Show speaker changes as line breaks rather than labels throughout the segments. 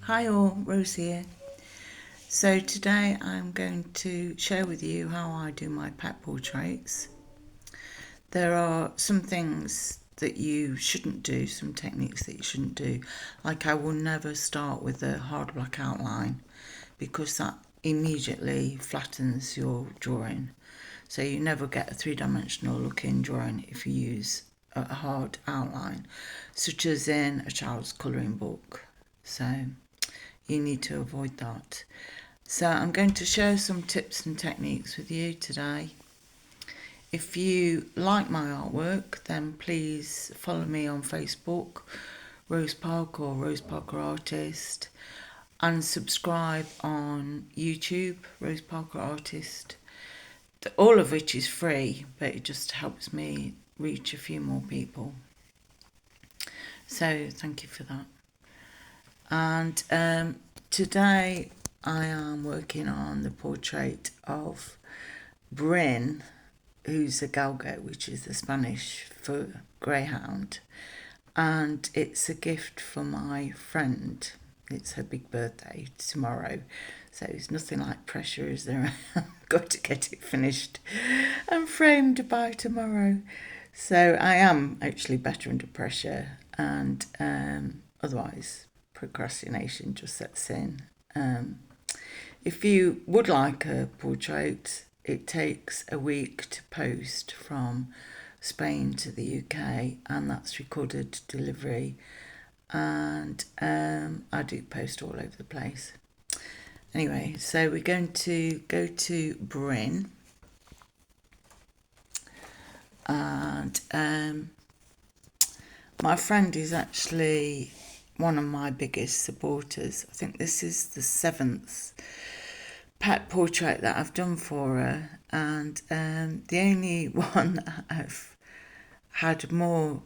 Hi all, Rose here. So today I'm going to share with you how I do my pet portraits. There are some things that you shouldn't do, some techniques that you shouldn't do. Like I will never start with a hard black outline because that immediately flattens your drawing. So you never get a three-dimensional looking drawing if you use a hard outline, such as in a child's colouring book. So you need to avoid that. So I'm going to share some tips and techniques with you today. If you like my artwork, then please follow me on Facebook, Rose Parker or Rose Parker Artist, and subscribe on YouTube, Rose Parker Artist, all of which is free, but it just helps me reach a few more people. So thank you for that. And today I am working on the portrait of Bryn, who's a galgo, which is the Spanish for greyhound. And it's a gift for my friend. It's her big birthday tomorrow. So it's nothing like pressure, is there? I've got to get it finished and framed by tomorrow. So I am actually better under pressure, and otherwise procrastination just sets in. If you would like a portrait, it takes a week to post from Spain to the UK, and that's recorded delivery. And I do post all over the place. Anyway, so we're going to go to Bryn, and my friend is actually one of my biggest supporters. I think this is the 7th pet portrait that I've done for her, and the only one that I've had more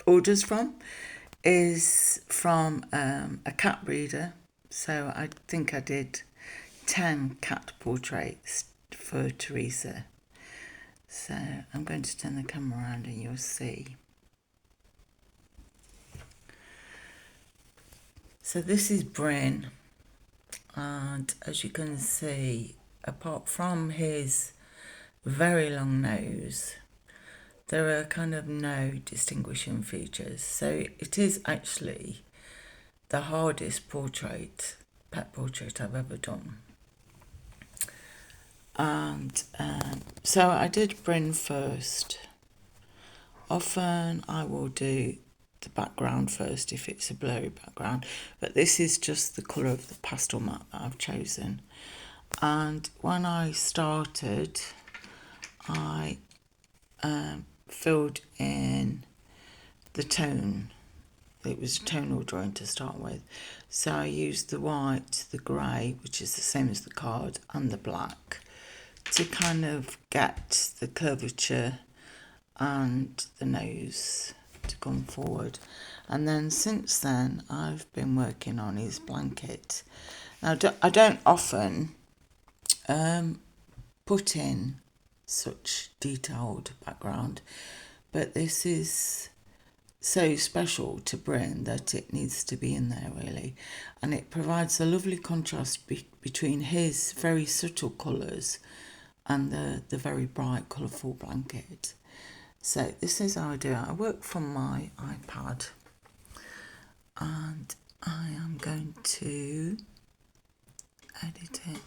orders from is from a cat breeder. So I think I did 10 cat portraits for Teresa. So I'm going to turn the camera around and you'll see. So this is Bryn, and as you can see, apart from his very long nose, there are kind of no distinguishing features. So it is actually the hardest pet portrait I've ever done. And so I did Bryn first. Often I will do the background first if it's a blurry background, but this is just the colour of the pastel mat that I've chosen. And when I started, I filled in the tone. It was a tonal drawing to start with. So I used the white, the grey, which is the same as the card, and the black to kind of get the curvature and the nose to come forward. And then since then I've been working on his blanket. Now I don't often put in such detailed background, but this is so special to Bryn that it needs to be in there really, and it provides a lovely contrast between his very subtle colours and the very bright colourful blanket. So this is how I do it. I work from my iPad, and I am going to edit it.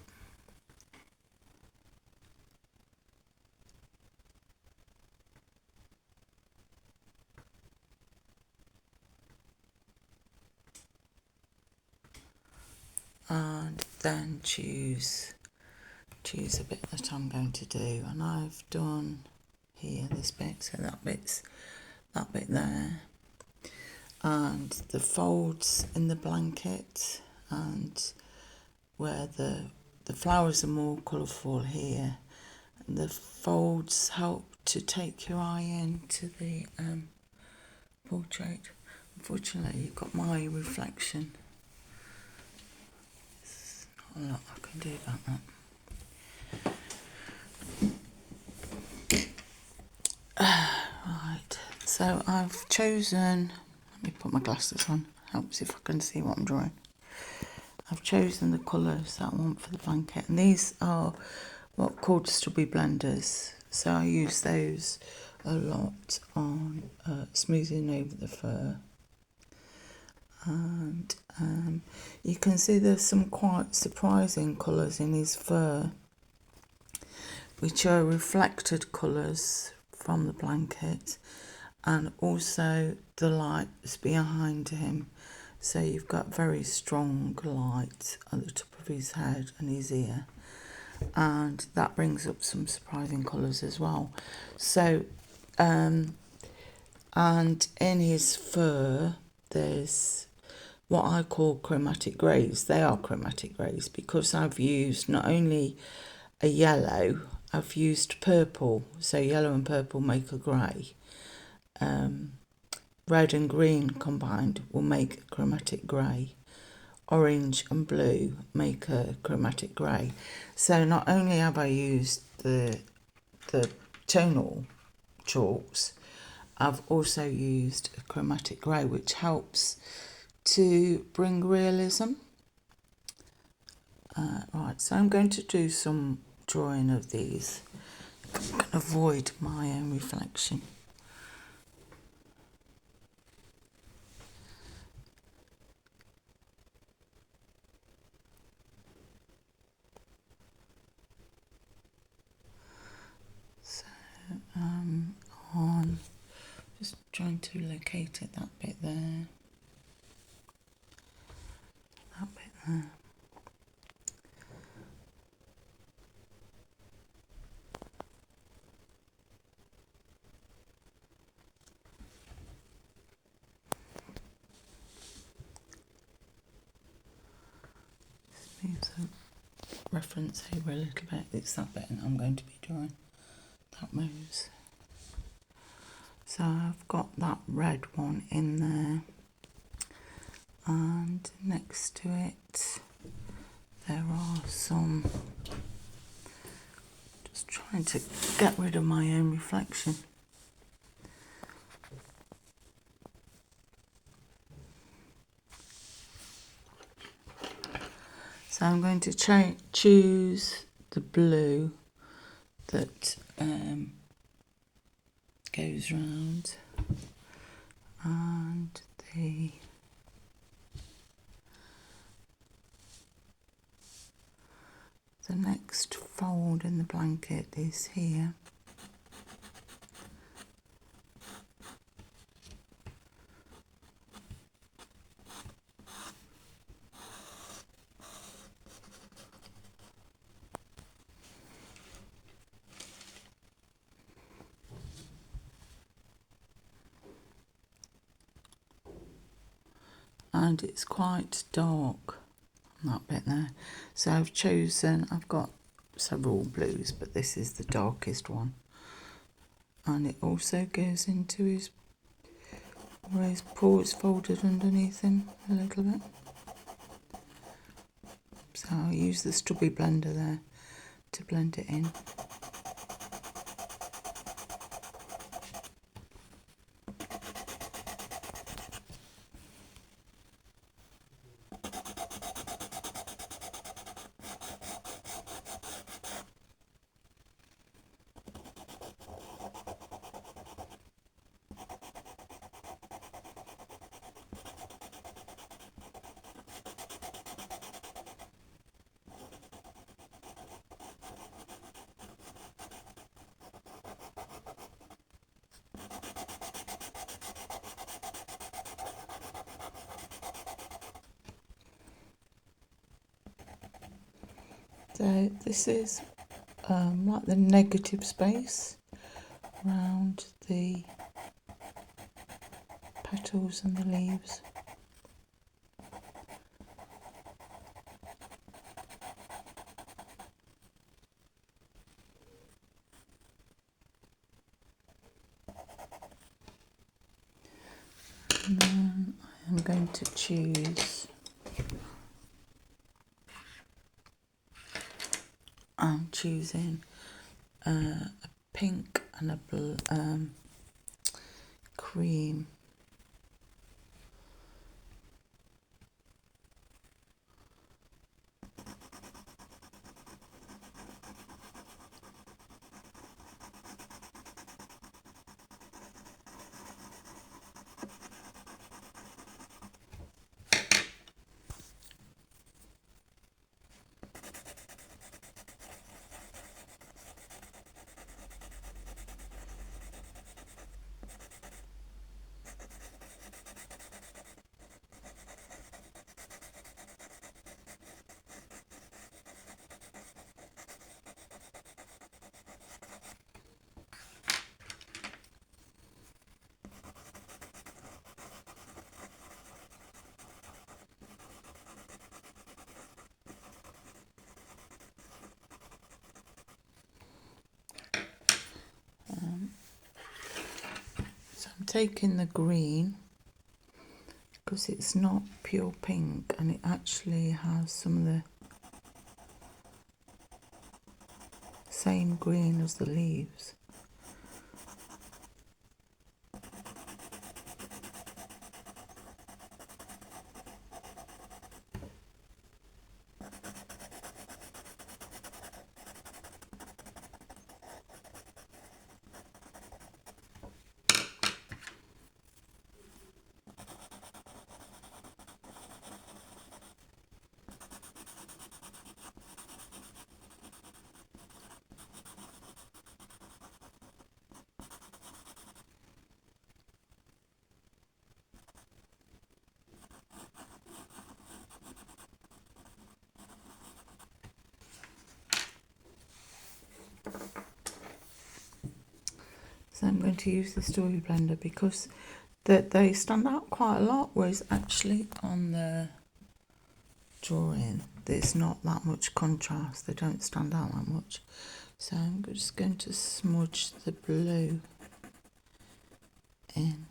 And then choose a bit that I'm going to do, and I've done here this bit, so that bit there, and the folds in the blanket, and where the flowers are more colourful here, and the folds help to take your eye into the portrait. Unfortunately, you've got my reflection. There's not a lot I can do about that. Right, So I've chosen, let me put my glasses on, helps if I can see what I'm drawing. I've chosen the colours that I want for the blanket, and these are what are called stubby blenders. So I use those a lot on smoothing over the fur. And you can see there's some quite surprising colours in his fur, which are reflected colours from the blanket, and also the light that's behind him. So you've got very strong light at the top of his head and his ear, and that brings up some surprising colours as well. So and in his fur there's what I call chromatic greys. They are chromatic greys because I've used not only a yellow, I've used purple. So yellow and purple make a grey. Red and green combined will make a chromatic grey. Orange and blue make a chromatic grey. So not only have I used the tonal chalks, I've also used a chromatic grey, which helps to bring realism. Right, so I'm going to do some drawing of these. I can avoid my own reflection. So on, just trying to locate it, that bit there, that bit there. Move the reference over a little bit. It's that bit that I'm going to be drawing. That moves. So I've got that red one in there, and next to it there are some, just trying to get rid of my own reflection. So I'm going to choose the blue that goes round, and the next fold in the blanket is here. And it's quite dark on that bit there. So I've got several blues, but this is the darkest one. And it also goes into his, where his paw is folded underneath him a little bit. So I'll use the stubby blender there to blend it in. So this is like the negative space around the petals and the leaves. And then I am going to choose, I'm choosing a pink and a cream. So I'm taking the green because it's not pure pink and it actually has some of the same green as the leaves. So I'm going to use the Story Blender because they stand out quite a lot, whereas actually on the drawing there's not that much contrast. They don't stand out that much. So I'm just going to smudge the blue in.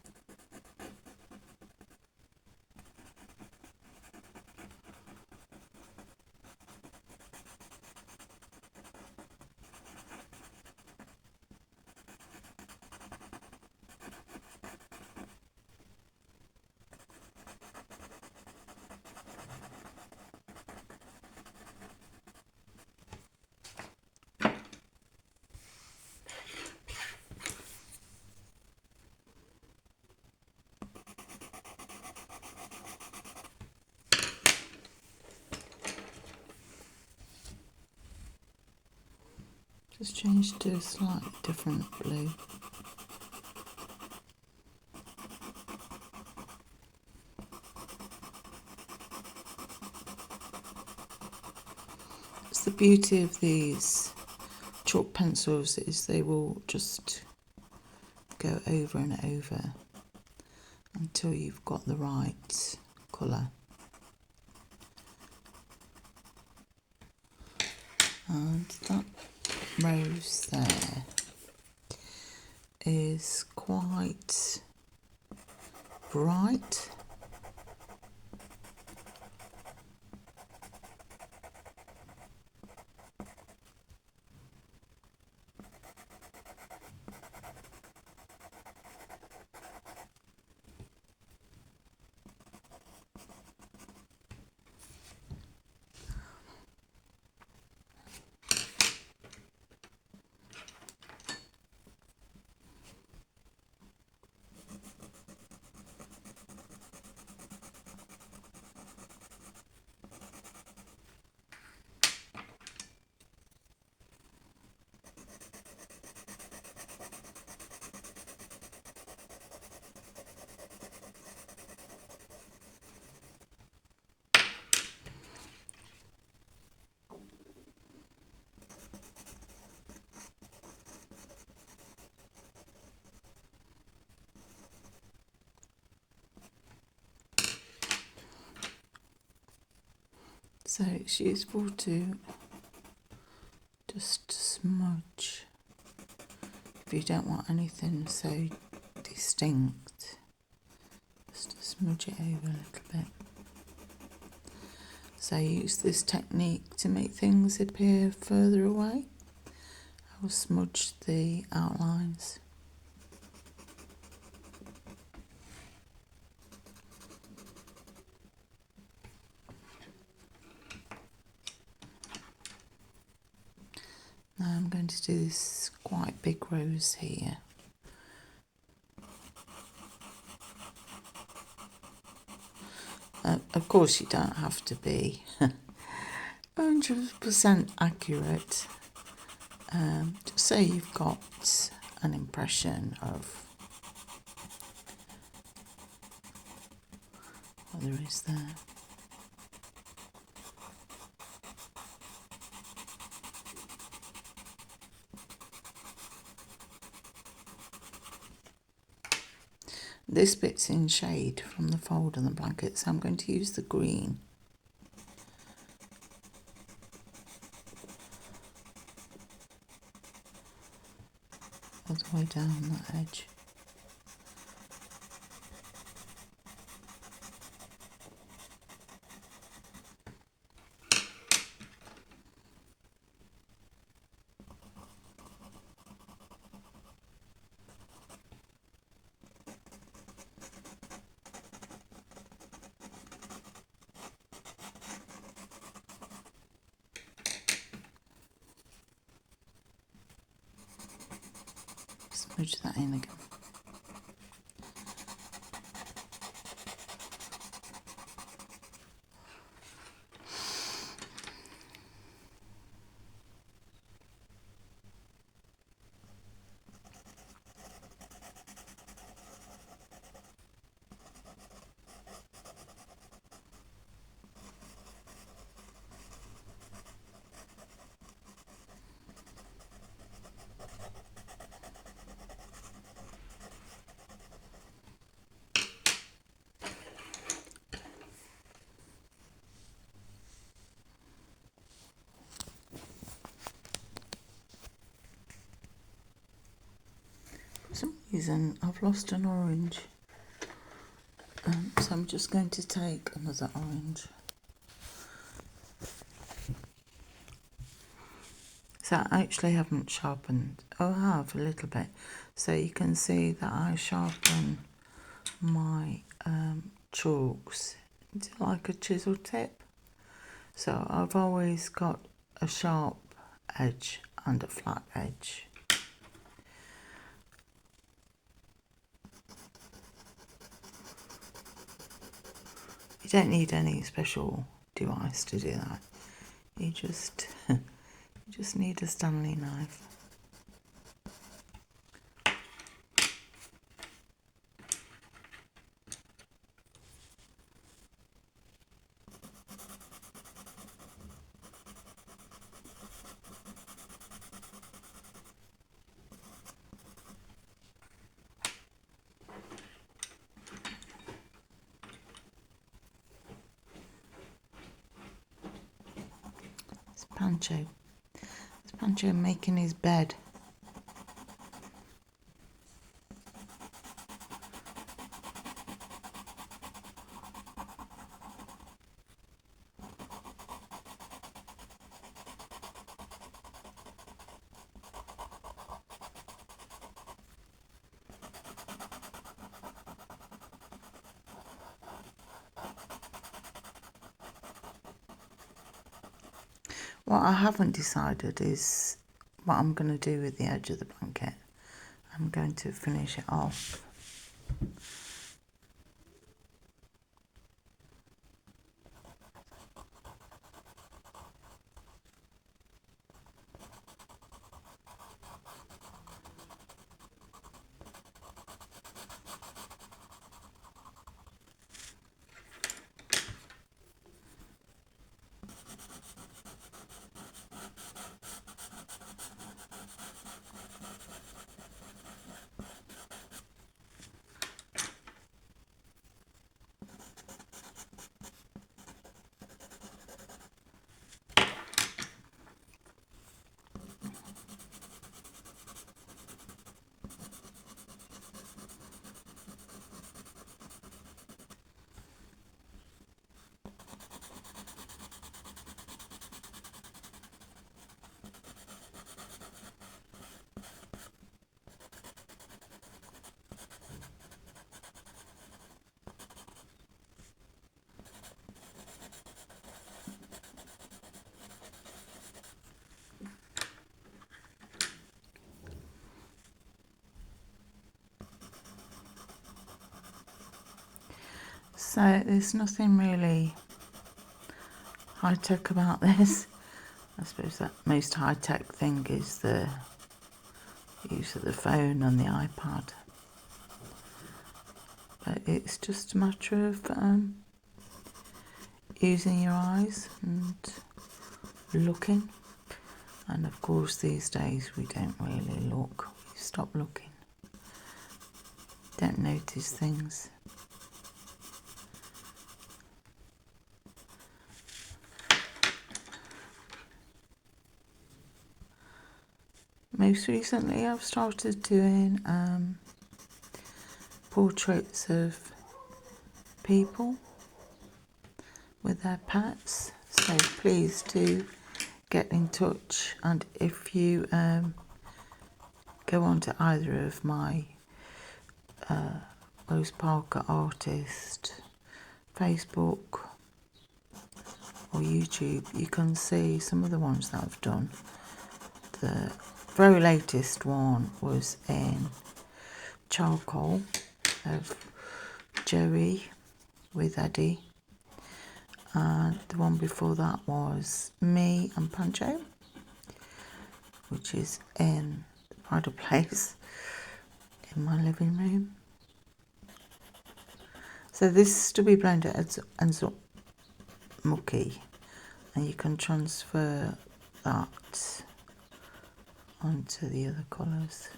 Just change to a slightly different blue. It's the beauty of these chalk pencils is they will just go over and over until you've got the right colour. And that rose there is quite bright. So it's useful to just smudge if you don't want anything so distinct. Just smudge it over a little bit. So I use this technique to make things appear further away. I will smudge the outlines. going to do this quite big rose here. Of course, you don't have to be 100% accurate, just so you've got an impression of what there is there. This bit's in shade from the fold on the blanket, so I'm going to use the green. All the way down that edge. Smudge that in again. For some reason I've lost an orange, so I'm just going to take another orange. So I actually haven't sharpened, oh I have a little bit, so you can see that I sharpen my chalks into like a chisel tip. So I've always got a sharp edge and a flat edge. You don't need any special device to do that. You just need a Stanley knife. It's Pancho making his bed. What I haven't decided is what I'm going to do with the edge of the blanket. I'm going to finish it off. So there's nothing really high-tech about this. I suppose that most high-tech thing is the use of the phone and the iPad. But it's just a matter of using your eyes and looking. And of course these days we don't really look. We stop looking. Don't notice things. Most recently I've started doing portraits of people with their pets, so please do get in touch. And if you go on to either of my Rose Parker Artist Facebook or YouTube, you can see some of the ones that I've done. The very latest one was in charcoal of Joey with Eddie, and the one before that was me and Pancho, which is in the bridal place in my living room. So this stubby blender ends up mucky, and you can transfer that onto the other colours.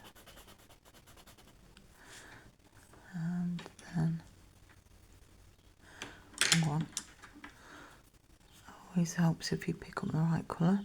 And then one always helps if you pick up the right colour.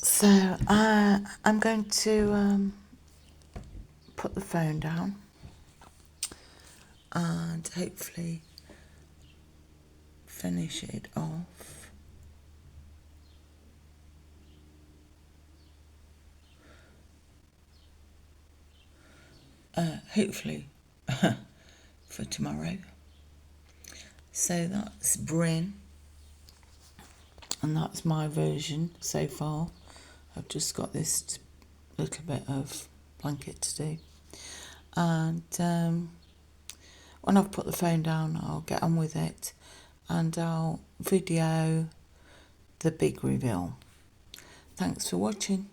So I'm going to put the phone down and hopefully finish it off. Hopefully for tomorrow. So that's Bryn, and that's my version so far. I've just got this little bit of blanket to do, and when I've put the phone down I'll get on with it and I'll video the big reveal. Thanks for watching.